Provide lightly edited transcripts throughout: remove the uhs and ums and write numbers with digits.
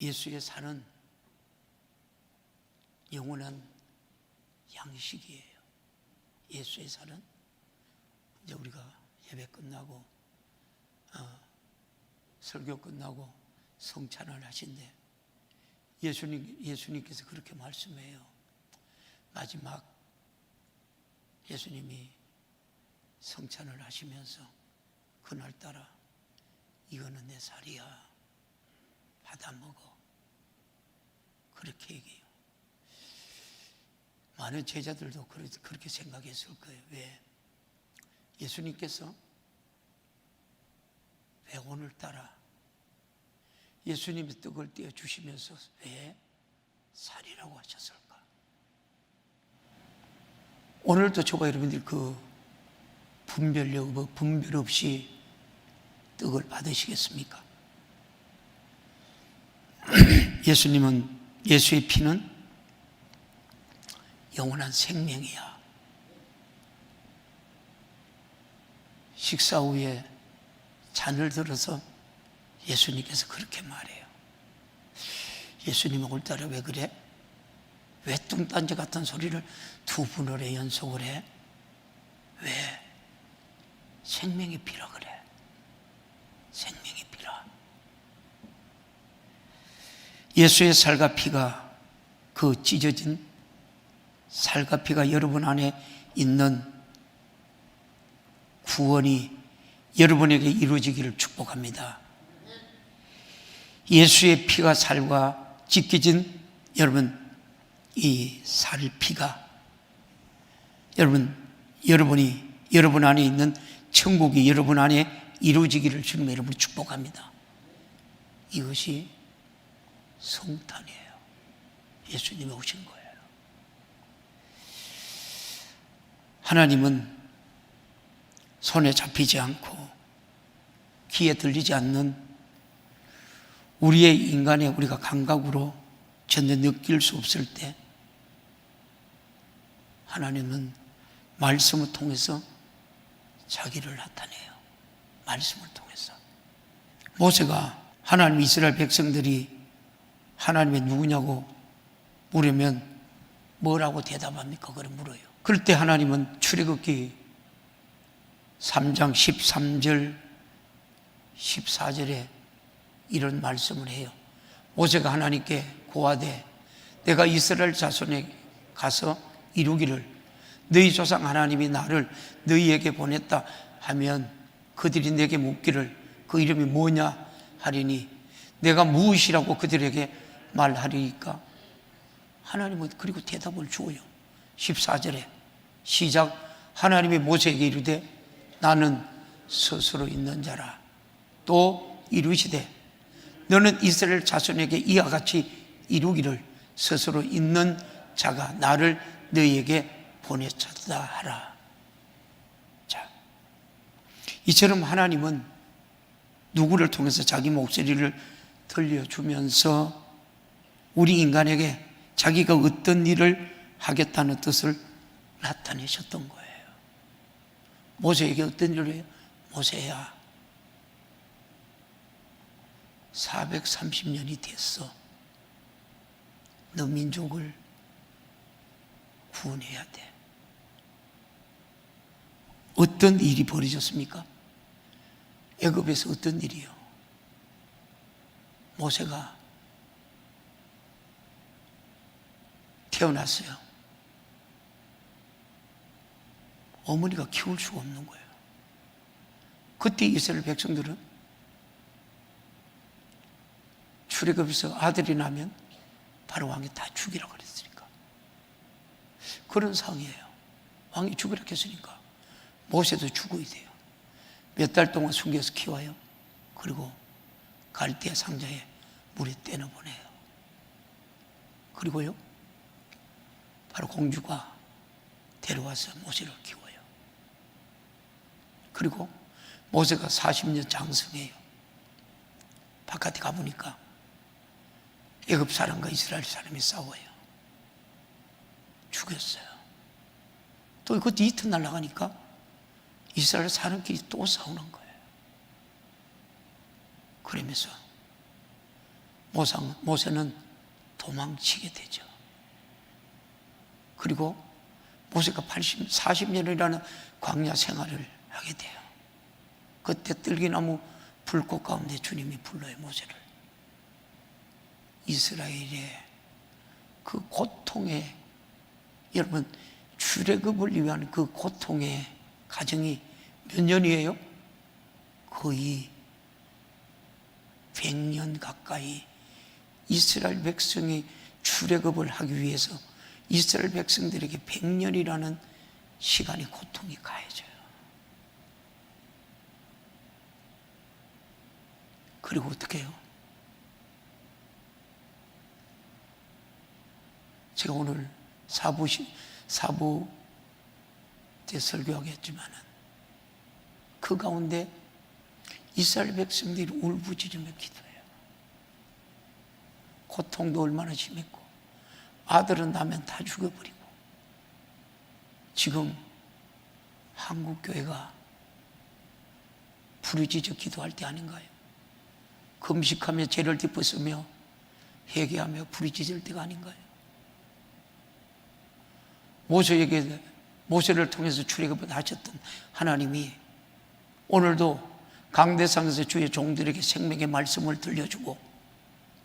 예수의 살은 영원한 양식이에요. 예수의 살은 이제 우리가 예배 끝나고 설교 끝나고 성찬을 하신대. 예수님께서 그렇게 말씀해요. 마지막 예수님이 성찬을 하시면서 그날따라 이거는 내 살이야, 받아 먹어, 그렇게 얘기해요. 많은 제자들도 그렇게 생각했을 거예요. 왜? 예수님께서 왜 오늘따라 예수님이 떡을 떼어 주시면서 왜 살이라고 하셨을까? 오늘도 저와 여러분들 그 분별 없이 떡을 받으시겠습니까? 예수의 피는 영원한 생명이야. 식사 후에 잔을 들어서 예수님께서 그렇게 말해요. 예수님 오늘따라 왜 그래? 왜 뚱딴지 같은 소리를 두 분을 연속을 해? 왜? 생명의 피라 그래. 생명의 피라. 예수의 살과 피가, 그 찢어진 살과 피가 여러분 안에 있는 구원이 여러분에게 이루어지기를 축복합니다. 예수의 피가 살과 찢겨진 여러분, 이 살피가 여러분 안에 있는 천국이 여러분 안에 이루어지기를 주님 여러분 축복합니다. 이것이 성탄이에요. 예수님이 오신 거예요. 하나님은 손에 잡히지 않고 귀에 들리지 않는 우리의 인간의 우리가 감각으로 전혀 느낄 수 없을 때 하나님은 말씀을 통해서 자기를 나타내요. 말씀을 통해서. 모세가 하나님 이스라엘 백성들이 하나님이 누구냐고 물으면 뭐라고 대답합니까? 그걸 물어요. 그럴 때 하나님은 출애굽기 3장 13절 14절에 이런 말씀을 해요. 모세가 하나님께 고하되 내가 이스라엘 자손에 가서 이루기를 너희 조상 하나님이 나를 너희에게 보냈다 하면 그들이 내게 묻기를 그 이름이 뭐냐 하리니 내가 무엇이라고 그들에게 말하리까? 하나님은 그리고 대답을 주어요. 14절에 시작. 하나님이 모세에게 이르되 나는 스스로 있는 자라. 또 이르시되 너는 이스라엘 자손에게 이와 같이 이루기를 스스로 있는 자가 나를 너희에게 보내셨다 하라. 자, 이처럼 하나님은 누구를 통해서 자기 목소리를 들려주면서 우리 인간에게 자기가 어떤 일을 하겠다는 뜻을 나타내셨던 거예요. 모세에게 어떤 일을 해요? 모세야, 430년이 됐어. 너 민족을 구원해야 돼. 어떤 일이 벌어졌습니까? 애굽에서 어떤 일이요? 모세가 태어났어요. 어머니가 키울 수가 없는 거예요. 그때 이스라엘 백성들은 출애굽에서 아들이 나면 바로 왕이 다 죽이라고 그랬으니까. 그런 상황이에요. 왕이 죽이라고 했으니까 모세도 죽어야 돼요. 몇 달 동안 숨겨서 키워요. 그리고 갈대아 상자에 물에 떼어보내요. 그리고요, 바로 공주가 데려와서 모세를 키워요. 그리고 모세가 40년 장성해요. 바깥에 가보니까 애굽 사람과 이스라엘 사람이 싸워요. 죽였어요. 또 그것도 이튿날 나가니까 이스라엘 사람끼리 또 싸우는 거예요. 그러면서 모세는 도망치게 되죠. 그리고 모세가 40년이라는 광야 생활을 하게 돼요. 그때 뜰기나무 불꽃 가운데 주님이 불러요, 모세를. 이스라엘의 그 고통에, 여러분, 출애굽을 위한 그 고통의 과정이 몇 년이에요? 거의 100년 가까이 이스라엘 백성이 출애굽을 하기 위해서 이스라엘 백성들에게 100년이라는 시간이 고통이 가해져요. 그리고 어떻게 해요? 제가 오늘 사부 때 설교하겠지만은 그 가운데 이스라엘 백성들이 울부짖으며 기도해요. 고통도 얼마나 심했고, 아들은 나면 다 죽어버리고. 지금 한국교회가 부르짖어 기도할 때 아닌가요? 금식하며 죄를 덮었으며 회개하며 부르짖을 때가 아닌가요? 모세를 통해서 출애굽을 하셨던 하나님이 오늘도 강대상에서 주의 종들에게 생명의 말씀을 들려주고,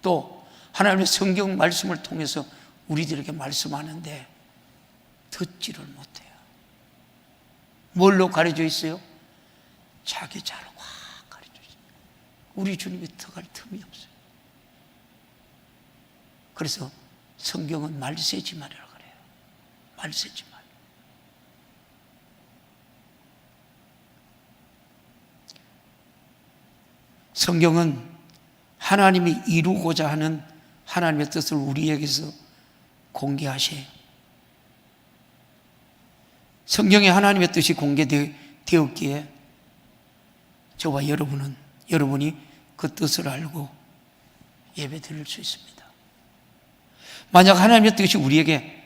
또 하나님의 성경 말씀을 통해서 우리들에게 말씀하는데 듣지를 못해요. 뭘로 가려져 있어요? 자기 자로 확 가려져 있어요. 우리 주님이 들어갈 틈이 없어요. 그래서 성경은 말세지 말이라고 그래요. 말세지 말. 성경은 하나님이 이루고자 하는 하나님의 뜻을 우리에게서 공개하셔요. 성경에 하나님의 뜻이 공개되었기에 저와 여러분이 그 뜻을 알고 예배 드릴 수 있습니다. 만약 하나님의 뜻이 우리에게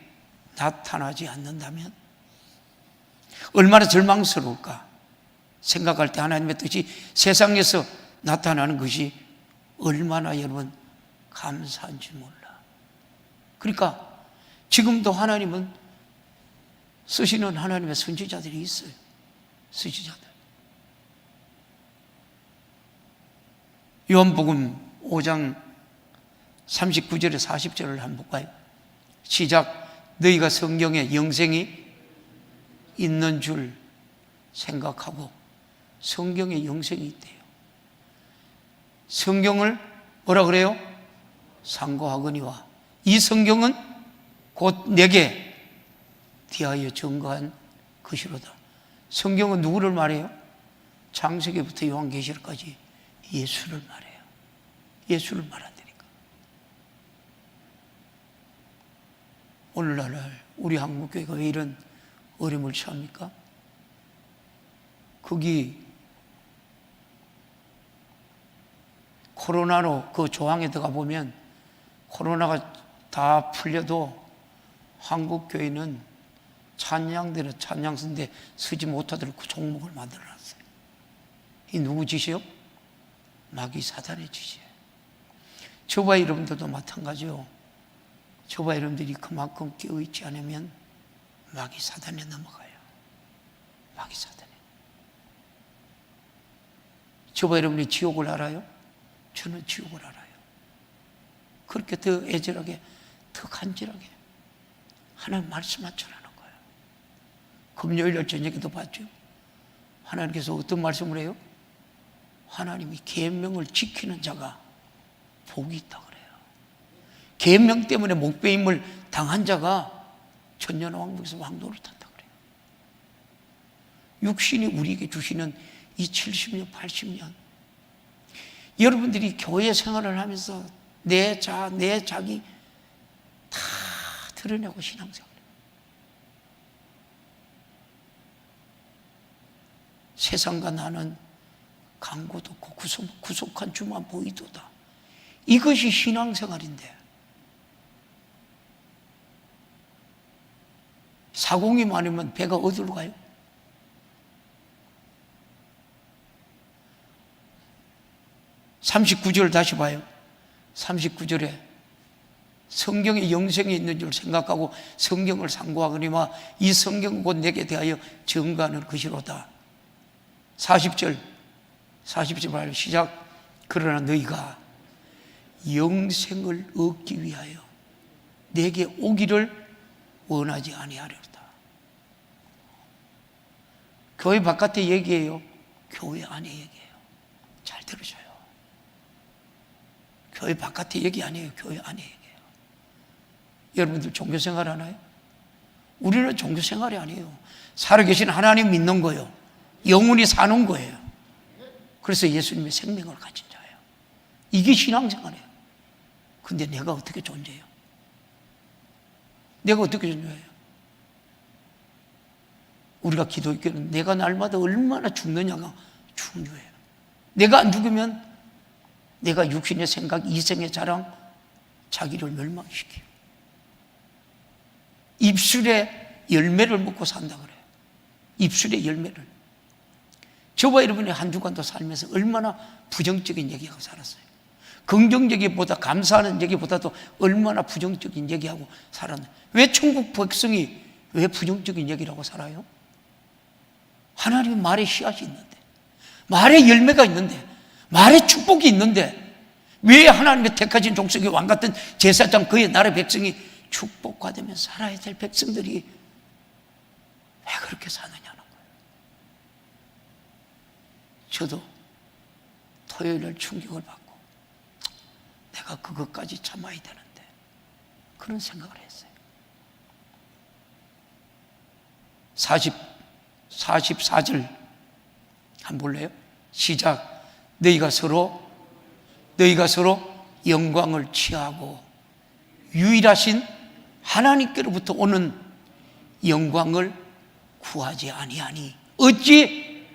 나타나지 않는다면 얼마나 절망스러울까. 생각할 때 하나님의 뜻이 세상에서 나타나는 것이 얼마나 여러분 감사한지 몰라. 그러니까 지금도 하나님은 쓰시는 하나님의 선지자들이 있어요. 선지자들. 요한복음 5장 39절에 40절을 한번 볼까요? 시작. 너희가 성경에 영생이 있는 줄 생각하고, 성경에 영생이 있대요. 성경을 뭐라 그래요? 상고하거니와 이 성경은 곧 내게 대하여 증거한 것이로다. 성경은 누구를 말해요? 창세기부터 요한계시록까지 예수를 말해요. 예수를 말한다니까. 오늘날 우리 한국교회가 왜 이런 어려움을 처합니까? 거기 코로나로 그 조항에 들어가 보면 코로나가 다 풀려도 한국교회는 찬양대는 찬양선대 서지 못하도록 그 종목을 만들어놨어요. 이 누구 짓이요? 마귀 사단의 짓이에요. 저와 여러분들도 마찬가지요. 저와 여러분들이 그만큼 깨어있지 않으면 마귀 사단에 넘어가요. 마귀 사단에. 저와 여러분이 지옥을 알아요? 저는 지옥을 알아요. 그렇게 더 애절하게, 더 간절하게 하나님 말씀만 전하는 거예요. 금요일 저녁에도 봤죠? 하나님께서 어떤 말씀을 해요? 하나님이 계명을 지키는 자가 복이 있다 그래요. 계명 때문에 목배임을 당한 자가 천년왕국에서 왕도를 탄다 그래요. 육신이 우리에게 주시는 이 70년, 80년, 여러분들이 교회 생활을 하면서 내 자기 다 드러내고 신앙생활. 세상과 나는 강고도 없고 구속한 주만 보이도다. 이것이 신앙생활인데, 사공이 많으면 배가 어디로 가요? (39절) 다시 봐요. 39절에 성경에 영생이 있는 줄 생각하고 성경을 상고하거니와 이 성경은 곧 내게 대하여 증거하는 것이로다. 40절 말 시작. 그러나 너희가 영생을 얻기 위하여 내게 오기를 원하지 아니하려다. 교회 바깥에 얘기해요? 교회 안에 얘기해요. 잘 들으셔요. 교회 바깥에 얘기 아니에요. 교회 안에 얘기해요. 여러분들 종교생활 하나요? 우리는 종교생활이 아니에요. 살아계신 하나님 믿는 거예요. 영원히 사는 거예요. 그래서 예수님의 생명을 가진 자예요. 이게 신앙생활이에요. 근데 내가 어떻게 존재해요? 내가 어떻게 존재해요? 우리가 기독교는 내가 날마다 얼마나 죽느냐가 중요해요. 내가 안 죽으면 내가 육신의 생각, 이생의 자랑, 자기를 멸망시켜요. 입술에 열매를 먹고 산다 그래요. 입술의 열매를. 저와 여러분이 한 주간도 살면서 얼마나 부정적인 얘기하고 살았어요. 긍정적이보다 감사하는 얘기보다도 얼마나 부정적인 얘기하고 살았나요? 왜 천국 백성이 왜 부정적인 얘기라고 살아요? 하나님의 말에 씨앗이 있는데, 말에 열매가 있는데, 말에 축복이 있는데 왜 하나님의 택하신 족속의 왕 같은 제사장 그의 나라 백성이 축복받으며 살아야 될 백성들이 왜 그렇게 사느냐는 거예요. 저도 토요일날 충격을 받고 내가 그것까지 참아야 되는데 그런 생각을 했어요. 44절 한번 볼래요? 시작. 너희가 서로 영광을 취하고 유일하신 하나님께로부터 오는 영광을 구하지 아니하니 어찌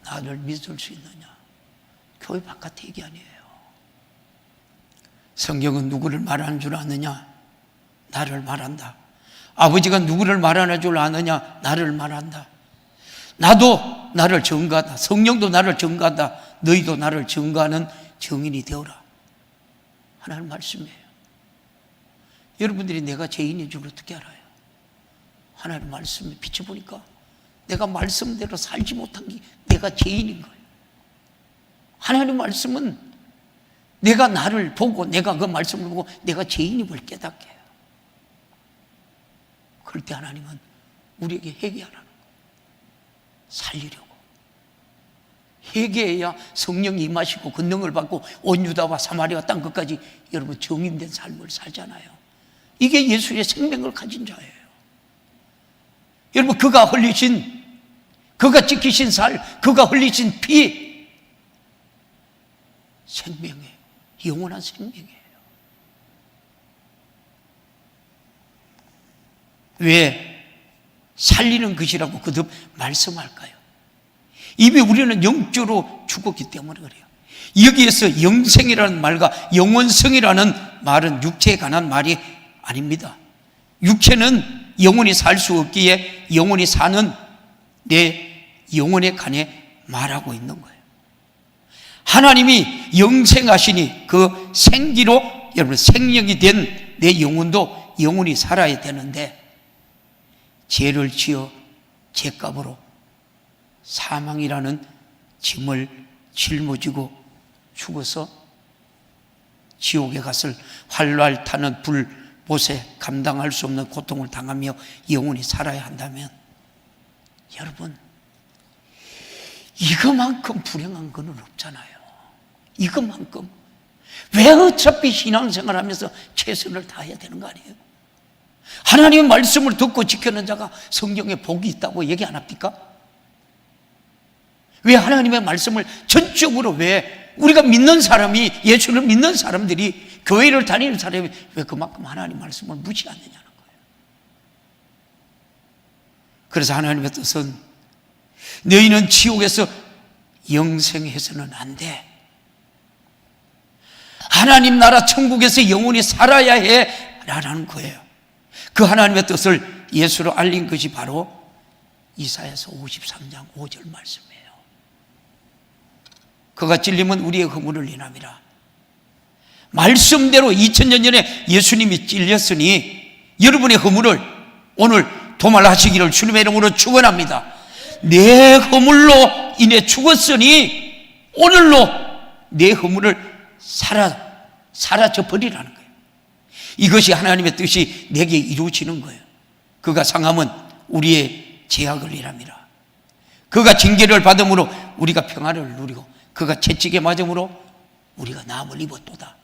나를 믿을 수 있느냐. 교회 바깥에 얘기 아니에요. 성경은 누구를 말하는 줄 아느냐? 나를 말한다. 아버지가 누구를 말하는 줄 아느냐? 나를 말한다. 나도 나를 증거하다. 성령도 나를 증거한다. 너희도 나를 증거하는 증인이 되어라. 하나님 말씀이에요. 여러분들이 내가 죄인인 줄 어떻게 알아요? 하나님 말씀에 비춰보니까 내가 말씀대로 살지 못한 게 내가 죄인인 거예요. 하나님 말씀은 내가 나를 보고 내가 그 말씀을 보고 내가 죄인임을 깨닫게 해요. 그럴 때 하나님은 우리에게 회개하라는 거예요. 살리려고. 회개해야 성령이 임하시고 권능을 받고 온 유다와 사마리아 땅 끝까지 여러분 정인된 삶을 살잖아요. 이게 예수의 생명을 가진 자예요. 여러분 그가 흘리신, 그가 지키신 살, 그가 흘리신 피, 생명이에요. 영원한 생명이에요. 왜 살리는 것이라고 거듭 말씀할까요? 이미 우리는 영적으로 죽었기 때문에 그래요. 여기에서 영생이라는 말과 영원성이라는 말은 육체에 관한 말이 아닙니다. 육체는 영원히 살 수 없기에 영원히 사는 내 영혼에 관해 말하고 있는 거예요. 하나님이 영생하시니 그 생기로 여러분 생명이 된 내 영혼도 영원히 살아야 되는데 죄를 지어 죄값으로 사망이라는 짐을 짊어지고 죽어서 지옥에 갔을 활활 타는 불못에 감당할 수 없는 고통을 당하며 영원히 살아야 한다면 여러분 이거만큼 불행한 건 없잖아요. 이것만큼. 왜 어차피 신앙생활 하면서 최선을 다해야 되는 거 아니에요? 하나님의 말씀을 듣고 지키는 자가 성경에 복이 있다고 얘기 안 합니까? 왜 하나님의 말씀을 전적으로 왜 우리가 믿는 사람이, 예수를 믿는 사람들이, 교회를 다니는 사람이 왜 그만큼 하나님 말씀을 무시하느냐는 거예요. 그래서 하나님의 뜻은 너희는 지옥에서 영생해서는 안 돼. 하나님 나라 천국에서 영원히 살아야 해 라는 거예요. 그 하나님의 뜻을 예수로 알린 것이 바로 이사야서 53장 5절 말씀이에요. 그가 찔림은 우리의 허물을 인함이라 말씀대로 2000년 전에 예수님이 찔렸으니 여러분의 허물을 오늘 도말하시기를 주님의 이름으로 축원합니다. 내 허물로 인해 죽었으니 오늘로 내 허물을 사라져 버리라는 거예요. 이것이 하나님의 뜻이 내게 이루어지는 거예요. 그가 상함은 우리의 죄악을 일함이라. 그가 징계를 받음으로 우리가 평안을 누리고 그가 채찍에 맞음으로 우리가 나음을 입었도다.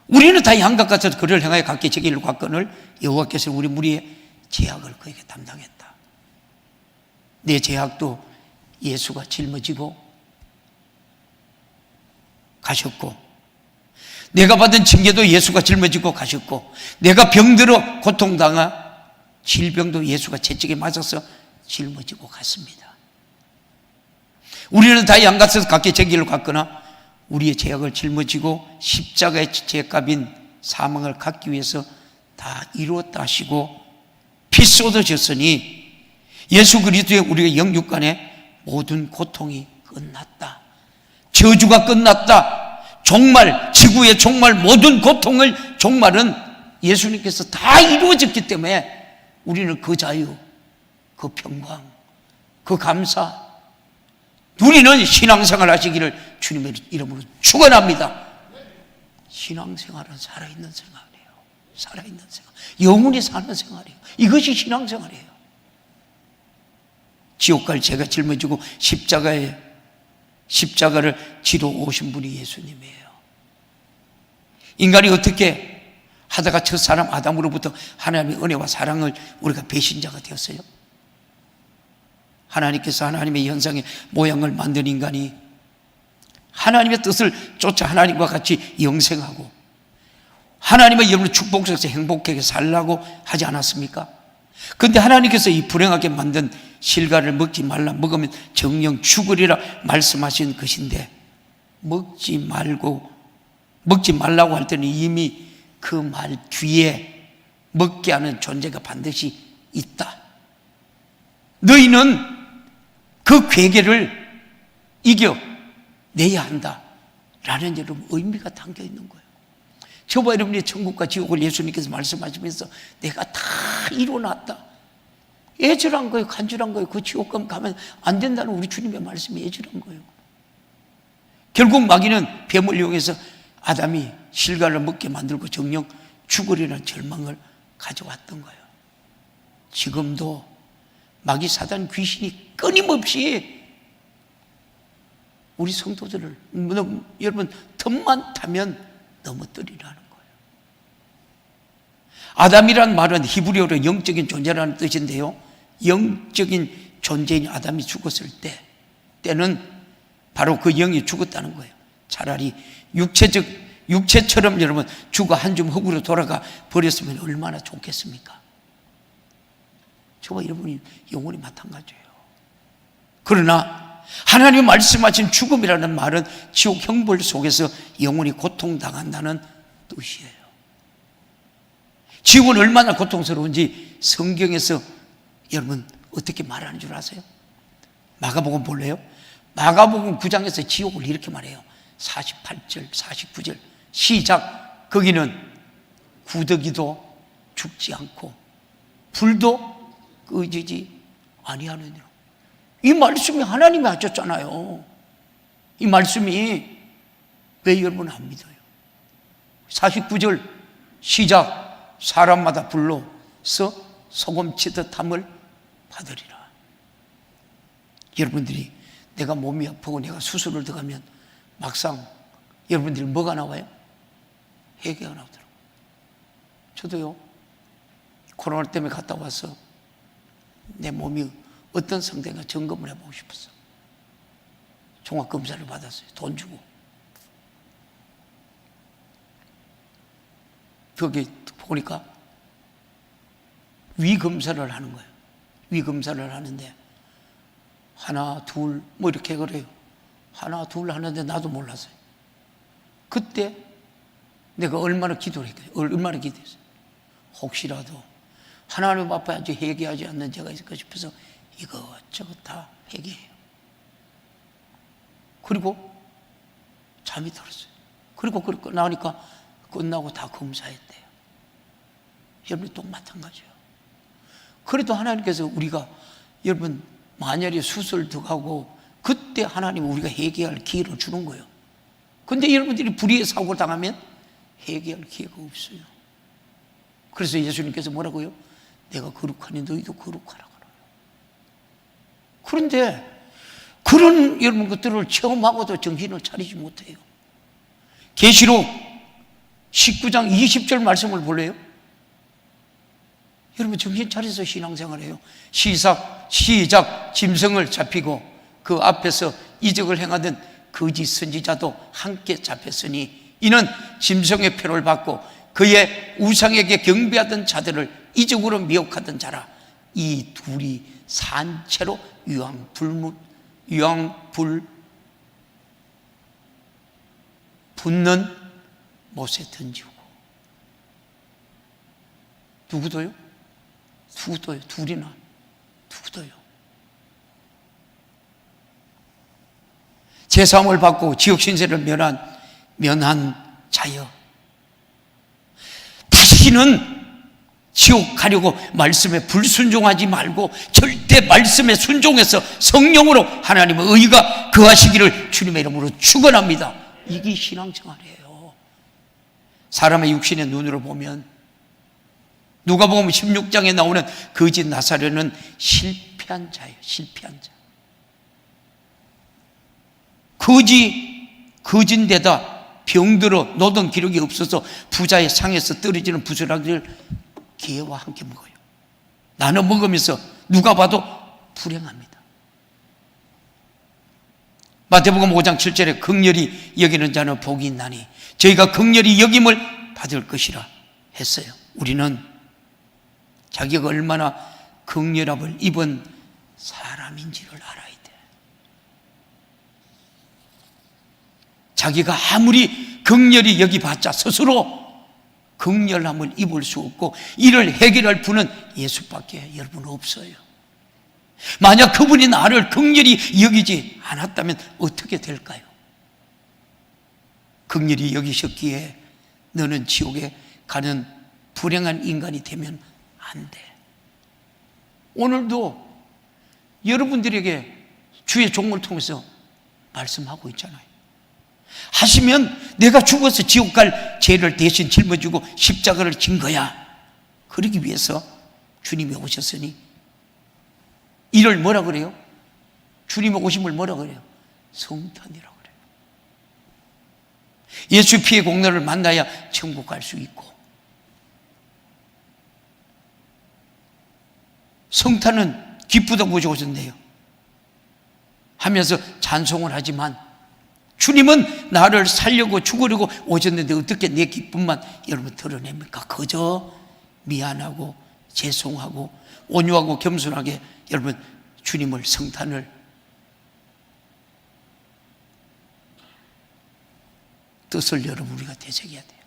우리는 다 양각 같아서 그를 향하여 각기 자기 일과 건을 여호와께서 우리 무리의 죄악을 그에게 담당했다. 내 죄악도 예수가 짊어지고 가셨고, 내가 받은 징계도 예수가 짊어지고 가셨고, 내가 병들어 고통당한 질병도 예수가 채찍에 맞아서 짊어지고 갔습니다. 우리는 다 양같아서 각기 제 길을 갔거나 우리의 죄악을 짊어지고 십자가의 죄값인 사망을 갖기 위해서 다 이루었다 하시고 피 쏟아졌으니 예수 그리스도의 우리의 영육간의 모든 고통이 끝났다. 저주가 끝났다. 종말, 지구의 종말, 모든 고통을 종말은 예수님께서 다 이루어졌기 때문에 우리는 그 자유, 그 평강, 그 감사, 누리는 신앙생활 하시기를 주님의 이름으로 축원합니다. 신앙생활은 살아있는 생활이에요. 살아있는 생활, 영원히 사는 생활이에요. 이것이 신앙생활이에요. 지옥갈 제가 짊어지고 십자가를 지러 오신 분이 예수님이에요. 인간이 어떻게 하다가 첫 사람 아담으로부터 하나님의 은혜와 사랑을 우리가 배신자가 되었어요? 하나님께서 하나님의 현상의 모양을 만든 인간이 하나님의 뜻을 쫓아 하나님과 같이 영생하고 하나님의 여러분을 축복해서 행복하게 살라고 하지 않았습니까? 그런데 하나님께서 이 불행하게 만든 실과를 먹지 말라, 먹으면 정령 죽으리라 말씀하신 것인데 먹지 말라고 할 때는 이미 그 말 뒤에 먹게 하는 존재가 반드시 있다. 너희는 그 괴계를 이겨내야 한다라는 여러분 의미가 담겨 있는 거예요. 저와 여러분이 천국과 지옥을 예수님께서 말씀하시면서 내가 다 이뤄놨다. 애절한 거예요. 간절한 거예요. 그 지옥 가면 안 된다는 우리 주님의 말씀이 애절한 거예요. 결국 마귀는 뱀을 이용해서 아담이 실과를 먹게 만들고 정녕 죽으리라는 절망을 가져왔던 거예요. 지금도 마귀 사단 귀신이 끊임없이 우리 성도들을 여러분 틈만 타면 넘어뜨리라는 거예요. 아담이란 말은 히브리어로 영적인 존재라는 뜻인데요, 영적인 존재인 아담이 죽었을 때는 바로 그 영이 죽었다는 거예요. 차라리 육체처럼 여러분 죽어 한 줌 흙으로 돌아가 버렸으면 얼마나 좋겠습니까? 저와 여러분이 영혼이 마찬가지예요. 그러나 하나님이 말씀하신 죽음이라는 말은 지옥 형벌 속에서 영혼이 고통당한다는 뜻이에요. 지옥은 얼마나 고통스러운지 성경에서 여러분 어떻게 말하는 줄 아세요? 마가복음 볼래요? 마가복음 9장에서 지옥을 이렇게 말해요. 48절, 49절 시작. 거기는 구더기도 죽지 않고 불도 꺼지지 아니하느니라. 이 말씀이 하나님이 하셨잖아요. 이 말씀이 왜 여러분 안 믿어요? 49절 시작. 사람마다 불로서 소금치듯 함을 받으리라. 여러분들이 내가 몸이 아프고 내가 수술을 들어가면 막상 여러분들이 뭐가 나와요? 회개가 나오더라고요. 저도요, 코로나 때문에 갔다 와서 내 몸이 어떤 상태인가 점검을 해보고 싶었어. 종합검사를 받았어요. 돈 주고. 거기 보니까 위검사를 하는 거예요. 위검사를 하는데 하나 둘 뭐 이렇게 그래요. 하나 둘 하는데 나도 몰랐어요. 그때 내가 얼마나 기도를 했어요. 얼마나 기도했어요. 혹시라도 하나님 앞에 아주 회개하지 않는 죄가 있을까 싶어서 이것저것 다 회개해요. 그리고 잠이 들었어요. 그리고 그렇게 나오니까 끝나고 다 검사했대요. 여러분 또 마찬가지예요. 그래도 하나님께서 우리가 여러분 만약에 수술 들어가고 그때 하나님은 우리가 회개할 기회를 주는 거예요. 근데 여러분들이 불의의 사고를 당하면 회개할 기회가 없어요. 그래서 예수님께서 뭐라고요? 내가 거룩하니 너희도 거룩하라 그래요. 그런데 그런 여러분 것들을 체험하고도 정신을 차리지 못해요. 계시록 19장 20절 말씀을 볼래요? 여러분 정신 차려서 신앙생활해요. 시작 짐승을 잡히고 그 앞에서 이적을 행하던 거짓 선지자도 함께 잡혔으니 이는 짐승의 표를 받고 그의 우상에게 경배하던 자들을 이적으로 미혹하던 자라. 이 둘이 산채로 유황불 붙는 못에 던지고. 누구도요? 둘이나 누구도요? 제사함을 받고 지옥신세를 면한 자여, 다시는 지옥 가려고 말씀에 불순종하지 말고 절대 말씀에 순종해서 성령으로 하나님의 의가 거하시기를 주님의 이름으로 축원합니다. 이게 신앙생활이에요. 사람의 육신의 눈으로 보면 누가복음 16장에 나오는 거짓 나사렛은 실패한 자예요. 실패한 자. 거진데다 병들어 노동 기록이 없어서 부자의 상에서 떨어지는 부스러기를 개와 함께 먹어요. 나눠 먹으면서 누가 봐도 불행합니다. 마태복음 5장 7절에 긍휼히 여기는 자는 복이 있나니 저희가 긍휼히 여김을 받을 것이라 했어요. 우리는 자기가 얼마나 긍휼함을 입은 사람인지를 알아야 돼. 자기가 아무리 긍휼히 여기봤자 스스로 긍휼함을 입을 수 없고 이를 해결할 분은 예수밖에 여러분 없어요. 만약 그분이 나를 긍휼히 여기지 않았다면 어떻게 될까요? 긍휼히 여기셨기에 너는 지옥에 가는 불행한 인간이 되면 안 돼. 오늘도 여러분들에게 주의 종을 통해서 말씀하고 있잖아요. 하시면 내가 죽어서 지옥 갈 죄를 대신 짊어지고 십자가를 진 거야. 그러기 위해서 주님이 오셨으니 이를 뭐라 그래요? 주님의 오심을 뭐라 그래요? 성탄이라고 그래요. 예수 피의 공로를 만나야 천국 갈 수 있고, 성탄은 기쁘다고 오셨네요 하면서 찬송을 하지만 주님은 나를 살려고 죽으려고 오셨는데 어떻게 내 기쁨만 여러분 드러냅니까? 그저 미안하고 죄송하고 온유하고 겸손하게 여러분 주님을 성탄을 뜻을 여러분 우리가 되새겨야 돼요.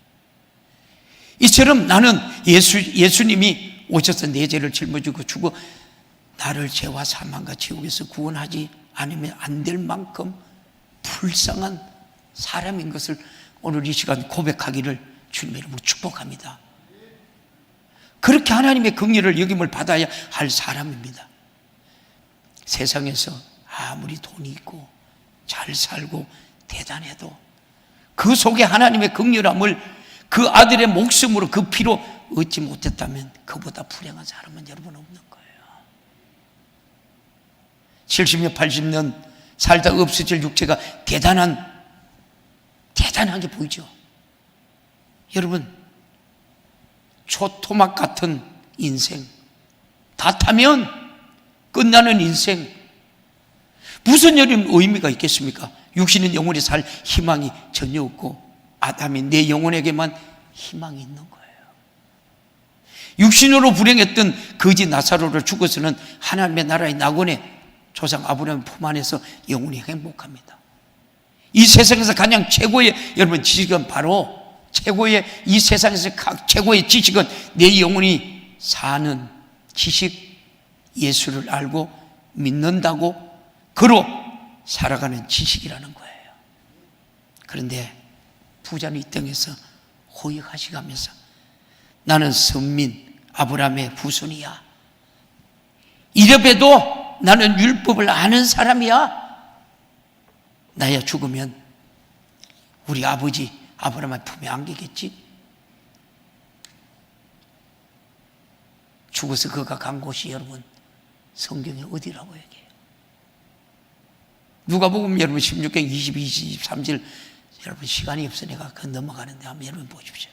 이처럼 나는 예수님이 오셔서 내 죄를 짊어지고 죽어 나를 죄와 사망과 지옥에서 구원하지 않으면 안 될 만큼 불쌍한 사람인 것을 오늘 이 시간 고백하기를 주님의 이름으로 축복합니다. 그렇게 하나님의 긍휼을 여김을 받아야 할 사람입니다. 세상에서 아무리 돈이 있고 잘 살고 대단해도 그 속에 하나님의 긍휼함을 그 아들의 목숨으로 그 피로 얻지 못했다면 그보다 불행한 사람은 여러분 없는 거예요. 70년 80년 살다 없어질 육체가 대단하게 보이죠. 여러분 초토막 같은 인생, 다 타면 끝나는 인생, 무슨 의미가 있겠습니까? 육신은 영원히 살 희망이 전혀 없고 아담이 내 영혼에게만 희망이 있는 거예요. 육신으로 불행했던 거지 나사로를 죽어서는 하나님의 나라의 낙원에 조상 아브라함 품 안에서 영원히 행복합니다. 이 세상에서 가장 최고의 여러분 지식은 바로 이 세상에서 최고의 지식은 내 영혼이 사는 지식, 예수를 알고 믿는다고 그로 살아가는 지식이라는 거예요. 그런데 부자는 이 땅에서 호역하시가면서 나는 선민 아브라함의 후손이야, 이래봬도 나는 율법을 아는 사람이야, 나야 죽으면 우리 아버지 아브라함의 품에 안기겠지. 죽어서 그가 간 곳이 여러분 성경에 어디라고 얘기해요? 누가복음 여러분 16장 22, 23절, 여러분 시간이 없으니까 그 넘어가는데 한번 여러분 보십시오.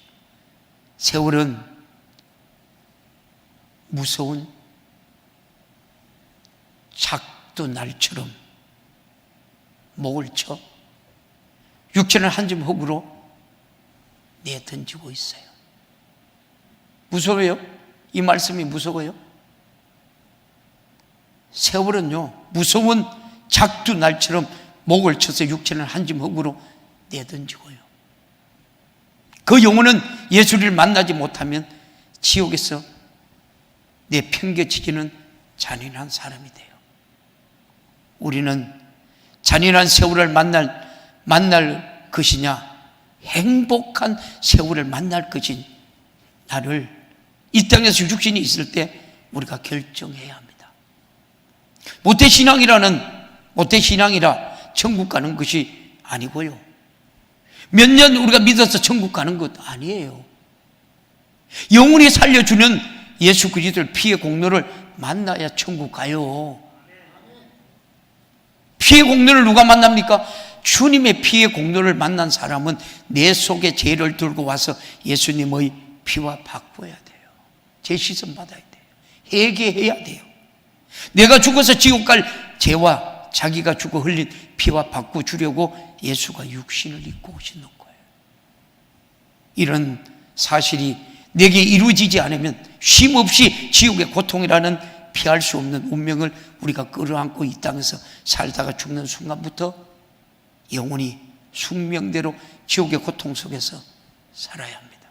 세월은 무서운 작두날처럼 목을 쳐 육체를 한 점 흙으로 내던지고 있어요. 무서워요? 이 말씀이 무서워요? 세월은요, 무서운 작두날처럼 목을 쳐서 육체는 한 점 흙으로 내던지고요, 그 영혼은 예수를 만나지 못하면 지옥에서 내팽개치기는 잔인한 사람이 돼요. 우리는 잔인한 세월을 만날 것이냐, 행복한 세월을 만날 것인 나를 이 땅에서 육신이 있을 때 우리가 결정해야 합니다. 모태신앙이라 천국 가는 것이 아니고요, 몇 년 우리가 믿어서 천국 가는 것 아니에요. 영원히 살려주는 예수 그리스도의 피의 공로를 만나야 천국 가요. 피의 공로를 누가 만납니까? 주님의 피의 공로를 만난 사람은 내 속에 죄를 들고 와서 예수님의 피와 바꿔야 돼요. 죄시선 받아야 돼요. 회개해야 돼요. 내가 죽어서 지옥 갈 죄와 자기가 죽어 흘린 피와 바꿔주려고 예수가 육신을 입고 오신 거예요. 이런 사실이 내게 이루어지지 않으면 쉼없이 지옥의 고통이라는 피할 수 없는 운명을 우리가 끌어안고 이 땅에서 살다가 죽는 순간부터 영원히 숙명대로 지옥의 고통 속에서 살아야 합니다.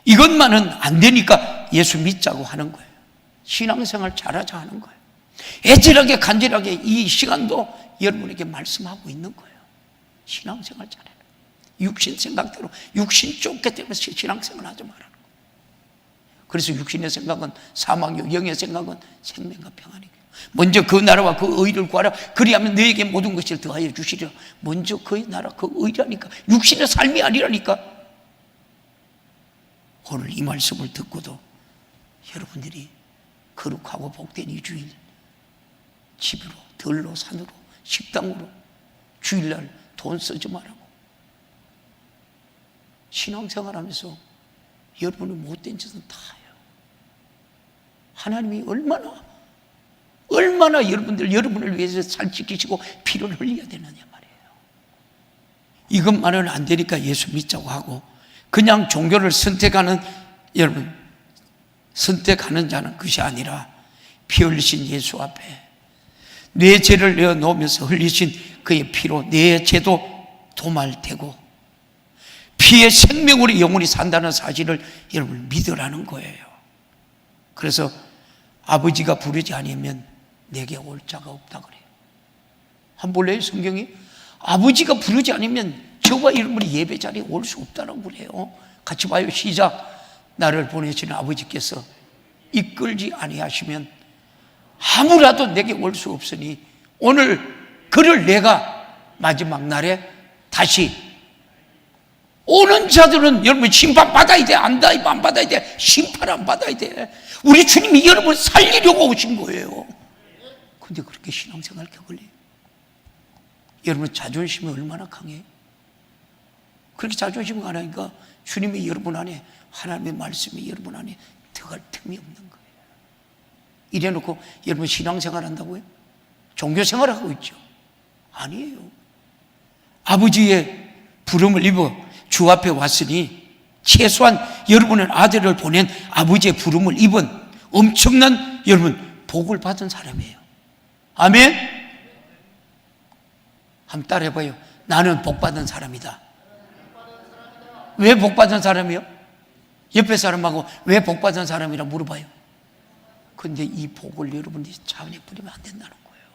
이것만은 안 되니까 예수 믿자고 하는 거예요. 신앙생활 잘하자 하는 거예요. 애절하게 간절하게 이 시간도 여러분에게 말씀하고 있는 거예요. 신앙생활 잘해라. 육신 생각대로 육신 쫓게 되면서 신앙생활 하지 말라는 거예요. 그래서 육신의 생각은 사망이요 영의 생각은 생명과 평안이고, 먼저 그 나라와 그 의를 구하라. 그리하면 너에게 모든 것을 더하여 주시리라. 먼저 그 나라 그 의라니까, 육신의 삶이 아니라니까. 오늘 이 말씀을 듣고도 여러분들이 거룩하고 복된 이 주일 집으로, 들로, 산으로, 식당으로 주일날 돈 쓰지 말라고, 신앙생활하면서 여러분의 못된 짓은 다 해요. 하나님이 얼마나 여러분을 위해서 살 지키시고 피를 흘려야 되느냐 말이에요. 이것만은 안 되니까 예수 믿자고 하고, 그냥 종교를 선택하는 자는 것이 아니라 피 흘리신 예수 앞에 내 죄를 내어놓으면서 흘리신 그의 피로 내 죄도 도말되고 피의 생명으로 영원히 산다는 사실을 여러분 믿으라는 거예요. 그래서 아버지가 부르지 않으면 내게 올 자가 없다 그래요. 한번 볼래요? 성경이 아버지가 부르지 않으면 저와 여러분이 예배 자리에 올 수 없다고 그래요. 같이 봐요. 시작. 나를 보내시는 아버지께서 이끌지 아니하시면 아무라도 내게 올 수 없으니 오늘 그를 내가 마지막 날에 다시, 오는 자들은 여러분 심판받아야 돼. 안 받아야 돼. 심판 안 받아야 돼. 우리 주님이 여러분 살리려고 오신 거예요. 근데 그렇게 신앙생활 격을요. 여러분 자존심이 얼마나 강해요? 그렇게 자존심이 강하니까 주님이 여러분 안에, 하나님의 말씀이 여러분 안에 들어갈 틈이 없는 거예요. 이래놓고 여러분 신앙생활 한다고요? 종교생활 하고 있죠? 아니에요. 아버지의 부름을 입어 주 앞에 왔으니 최소한 여러분의 아들을 보낸 아버지의 부름을 입은 엄청난 여러분 복을 받은 사람이에요. 아멘? 한번 따라해봐요. 나는 복받은 사람이다. 왜 복받은 사람이요? 옆에 사람하고 왜 복받은 사람이라 물어봐요. 근데 이 복을 여러분들이 자원에 뿌리면 안 된다는 거예요.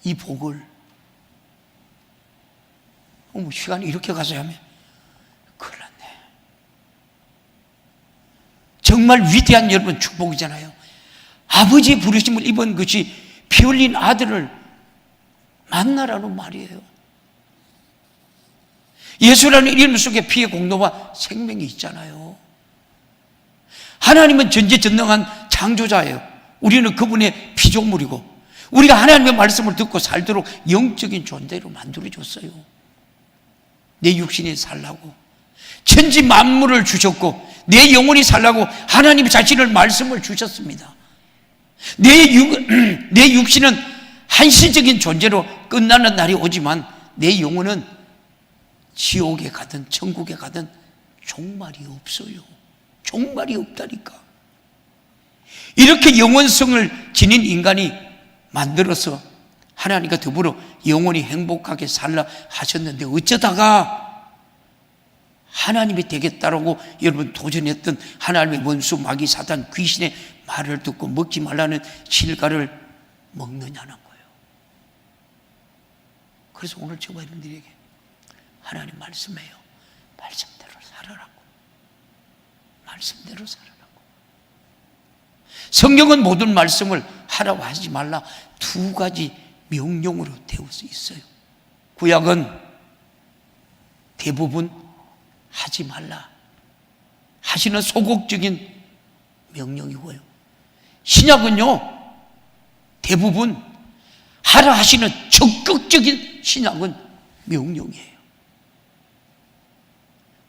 이 복을 시간이 이렇게 가서 하면 큰일 났네. 정말 위대한 여러분 축복이잖아요. 아버지의 부르심을 입은 것이 피 흘린 아들을 만나라는 말이에요. 예수라는 이름 속에 피의 공로와 생명이 있잖아요. 하나님은 전지전능한 창조자예요. 우리는 그분의 피조물이고 우리가 하나님의 말씀을 듣고 살도록 영적인 존재로 만들어줬어요. 내 육신이 살라고 천지 만물을 주셨고 내 영혼이 살라고 하나님 자신을 말씀을 주셨습니다. 내 육신은 한시적인 존재로 끝나는 날이 오지만 내 영혼은 지옥에 가든 천국에 가든 종말이 없어요. 종말이 없다니까. 이렇게 영원성을 지닌 인간이 만들어서 하나님과 더불어 영원히 행복하게 살라 하셨는데 어쩌다가 하나님이 되겠다라고 여러분 도전했던 하나님의 원수 마귀 사단 귀신의 말을 듣고 먹지 말라는 실과를 먹느냐는 거예요. 그래서 오늘 제가 여러분들에게 하나님 말씀해요. 말씀대로 살아라고. 말씀대로 살아라고. 성경은 모든 말씀을 하라고 하지 말라 두 가지 명령으로 되어 있어요. 구약은 대부분 하지 말라 하시는 소극적인 명령이고요. 신약은요 대부분 하라 하시는 적극적인 신약은 명령이에요.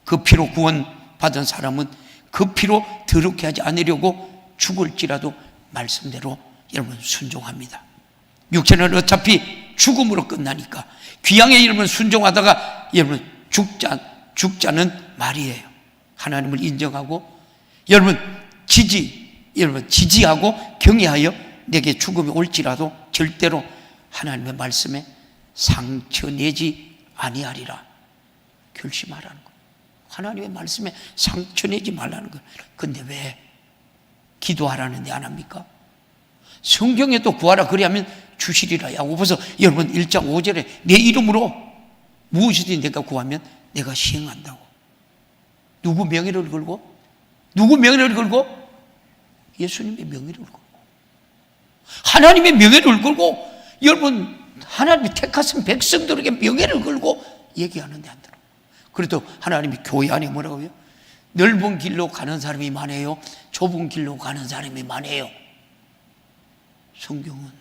그 피로 구원받은 사람은 그 피로 더럽게 하지 않으려고 죽을지라도 말씀대로 여러분 순종합니다. 육체는 어차피 죽음으로 끝나니까 귀양의 여러분 순종하다가 여러분 죽자는 말이에요. 하나님을 인정하고 여러분 지지하고 경외하여 내게 죽음이 올지라도 절대로 하나님의 말씀에 상처 내지 아니하리라 결심하라는 거예요. 하나님의 말씀에 상처 내지 말라는 거예요. 근데 왜 기도하라는데 안 합니까? 성경에 또 구하라 그리하면 주시리라. 야고보서 여러분 1장 5절에 내 이름으로 무엇이든지 내가 구하면 내가 시행한다고. 누구 명예를 걸고? 누구 명예를 걸고? 예수님의 명예를 걸고 하나님의 명예를 걸고 여러분 하나님이 택하신 백성들에게 명예를 걸고 얘기하는데 안 들어. 그래도 하나님이 교회 안에 뭐라고 해요? 넓은 길로 가는 사람이 많아요? 좁은 길로 가는 사람이 많아요? 성경은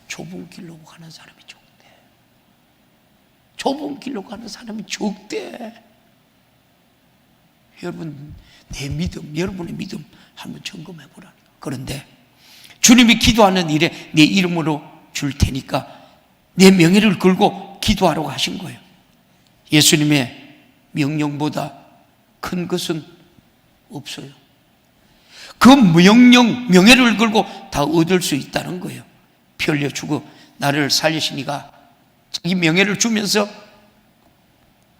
좁은 길로 가는 사람이 적대. 좁은 길로 가는 사람이 적대. 여러분 내 믿음, 여러분의 믿음 한번 점검해 보라니까. 그런데 주님이 기도하는 일에 내 이름으로 줄 테니까 내 명예를 걸고 기도하라고 하신 거예요. 예수님의 명령보다 큰 것은 없어요. 그 명예를 걸고 다 얻을 수 있다는 거예요. 피 흘려 주고 나를 살리시니가 자기 명예를 주면서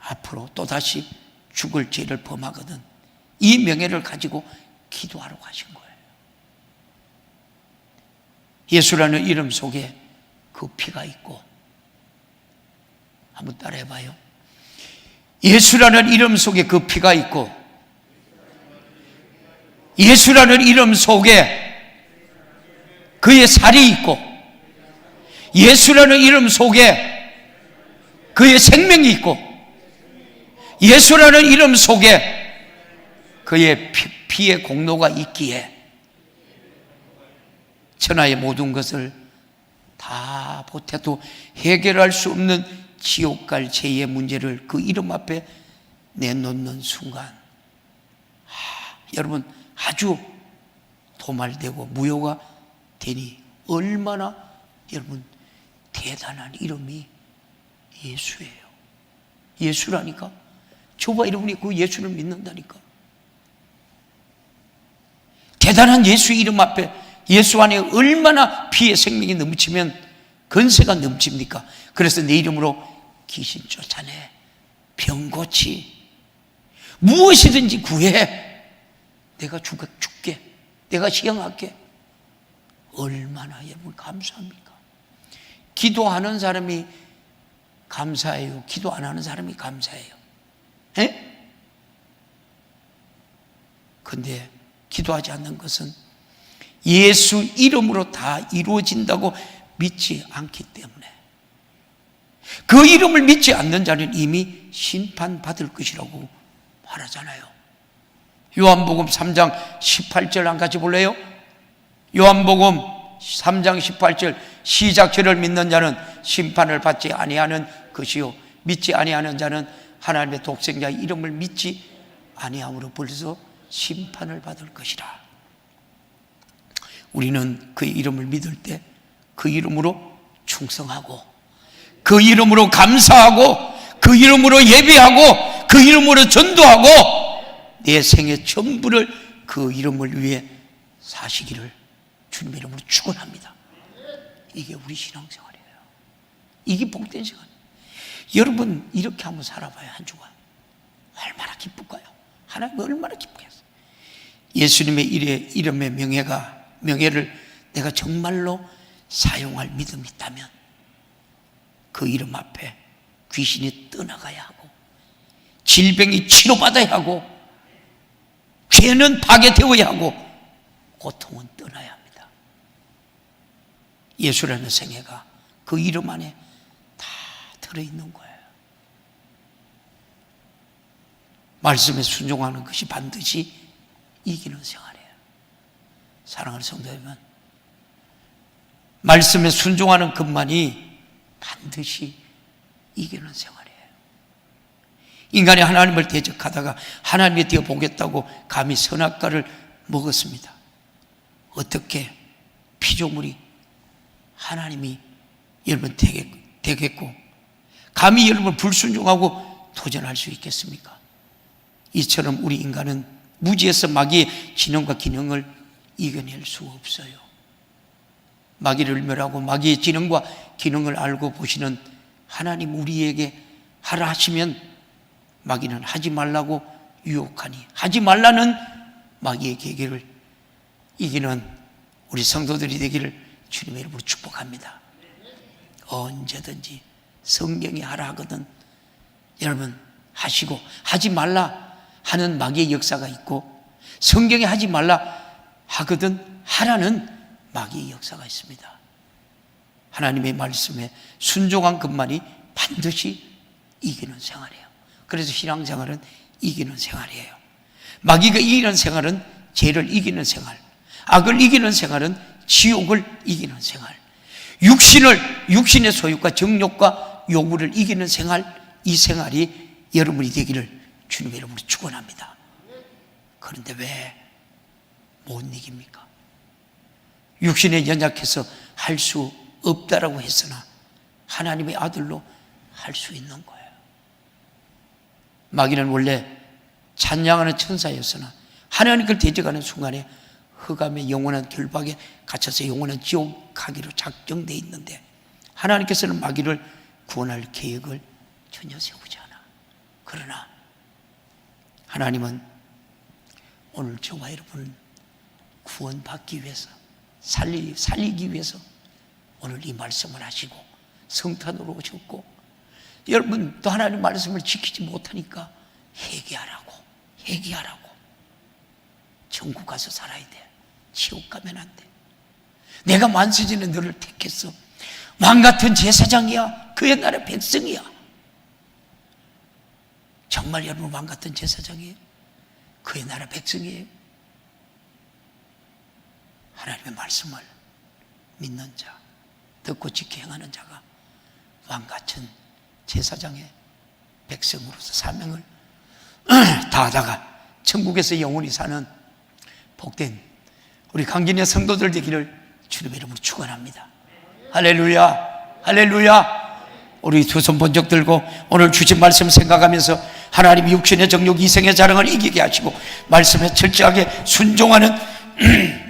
앞으로 또다시 죽을 죄를 범하거든 이 명예를 가지고 기도하라고 하신 거예요. 예수라는 이름 속에 그 피가 있고 한번 따라해봐요. 예수라는 이름 속에 그 피가 있고 예수라는 이름 속에 그의 살이 있고 예수라는 이름 속에 그의 생명이 있고 예수라는 이름 속에 그의 피의 공로가 있기에 천하의 모든 것을 다 보태도 해결할 수 없는 지옥 갈 죄의 문제를 그 이름 앞에 내놓는 순간 여러분 아주 도말되고 무효가 되니 얼마나 여러분 대단한 이름이 예수예요. 예수라니까. 저와 여러분이 그 예수를 믿는다니까. 대단한 예수의 이름 앞에 예수 안에 얼마나 피의 생명이 넘치면 건세가 넘칩니까? 그래서 내 이름으로 귀신 쫓아내, 병 고치, 무엇이든지 구해. 내가 줄게. 내가 시행할게. 얼마나 여러분 감사합니까? 기도하는 사람이 감사해요? 기도 안 하는 사람이 감사해요? 에? 근데 기도하지 않는 것은 예수 이름으로 다 이루어진다고 믿지 않기 때문에, 그 이름을 믿지 않는 자는 이미 심판받을 것이라고 말하잖아요. 요한복음 3장 18절 한 가지 볼래요? 요한복음 3장 18절 시작, 저를 믿는 자는 심판을 받지 아니하는 것이요 믿지 아니하는 자는 하나님의 독생자의 이름을 믿지 아니함으로 벌써 심판을 받을 것이라. 우리는 그 이름을 믿을 때 그 이름으로 충성하고, 그 이름으로 감사하고, 그 이름으로 예배하고, 그 이름으로 전도하고, 내 생의 전부를 그 이름을 위해 사시기를 주님의 이름으로 축원합니다. 이게 우리 신앙생활이에요. 이게 복된 시간이에요. 여러분 이렇게 한번 살아봐요. 한 주간 얼마나 기쁠까요? 하나님 얼마나 기쁘겠어요. 예수님의 이름의 명예를 내가 정말로 사용할 믿음이 있다면 그 이름 앞에 귀신이 떠나가야 하고, 질병이 치료받아야 하고, 죄는 파괴되어야 하고, 고통은 떠나야 합니다. 예수라는 생애가 그 이름 안에 다 들어있는 거예요. 말씀에 순종하는 것이 반드시 이기는 생활이에요. 사랑하는 성도 여러분, 말씀에 순종하는 것만이 반드시 이기는 생활이에요. 인간이 하나님을 대적하다가 하나님이 되어 보겠다고 감히 선악과를 먹었습니다. 어떻게 피조물이 하나님이 여러분 되겠고, 감히 여러분 불순종하고 도전할 수 있겠습니까? 이처럼 우리 인간은 무지에서 마귀의 진영과 기능을 이겨낼 수 없어요. 마귀를 멸하고 마귀의 진영과 기능을 알고 보시는 하나님, 우리에게 하라 하시면 마귀는 하지 말라고 유혹하니 하지 말라는 마귀의 계획을 이기는 우리 성도들이 되기를 주님의 이름으로 축복합니다. 언제든지 성경이 하라 하거든 여러분 하시고, 하지 말라 하는 마귀의 역사가 있고, 성경이 하지 말라 하거든 하라는 마귀의 역사가 있습니다. 하나님의 말씀에 순종한 것만이 반드시 이기는 생활이에요. 그래서 신앙생활은 이기는 생활이에요. 마귀가 이기는 생활은 죄를 이기는 생활, 악을 이기는 생활은 지옥을 이기는 생활, 육신의 소유과 정욕과 요구를 이기는 생활, 이 생활이 여러분이 되기를 주님의 이름으로 축원합니다. 그런데 왜 못 이깁니까? 육신에 연약해서 할 수 없다라고 했으나 하나님의 아들로 할 수 있는 거예요. 마귀는 원래 찬양하는 천사였으나 하나님을 대적하는 순간에 흑암의 영원한 결박에 갇혀서 영원한 지옥 가기로 작정되어 있는데, 하나님께서는 마귀를 구원할 계획을 전혀 세우지 않아. 그러나 하나님은 오늘 저와 여러분 구원받기 위해서, 살리기 위해서 오늘 이 말씀을 하시고 성탄으로 오셨고, 여러분 또 하나님 말씀을 지키지 못하니까 회개하라고. 천국 가서 살아야 돼. 지옥 가면 안 돼. 내가 만세전에 너를 택했어. 왕같은 제사장이야. 그의 나라 백성이야. 정말 여러분 왕같은 제사장이에요? 그의 나라 백성이에요? 하나님의 말씀을 믿는 자, 듣고 지켜 행하는 자가 왕같은 제사장의 백성으로서 사명을 다하다가 천국에서 영원히 사는 복된 우리 강진의 성도들 되기를 주님의 이름으로 축원합니다. 할렐루야, 할렐루야. 우리 두 손 번쩍 들고 오늘 주신 말씀 생각하면서 하나님 육신의 정욕, 이생의 자랑을 이기게 하시고 말씀에 철저하게 순종하는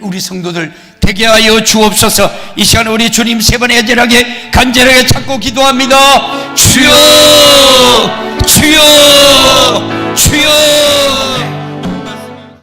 우리 성도들 되게 하여 주옵소서. 이 시간 우리 주님 세 번 애절하게 간절하게 찾고 기도합니다. 주여, 주여, 주여.